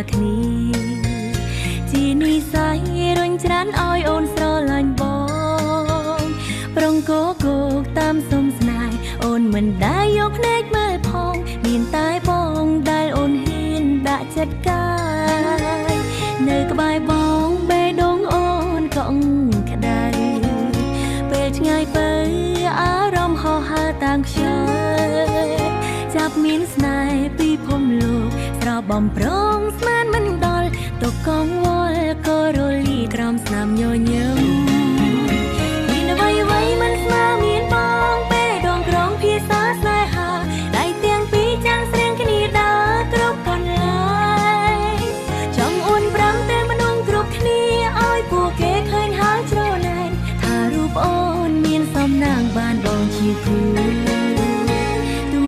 គ្នាជានិស័យរុញច្រានឲ្យអូនស្រឡាញ់បងប្រងគោគោកតាមសុំស្នេហ៍អូនមិនដែលយកភ្នែកមើលផងមានតែបងដែលអូនហ៊ានដាក់ចិត្តកាយនៅក្បែរបងបេះដូងអូនកង់ក្ដៅពេលឆ្ងាយទៅអារម្មណ៍ហោះហើរតាំងខ្យល់ចាប់មានស្នេហ៍ពីភពលោកស្របំប្រងស្មានមិនដល់ទុកកងវល់ក៏រលីក្រោមស្នាមញញឹម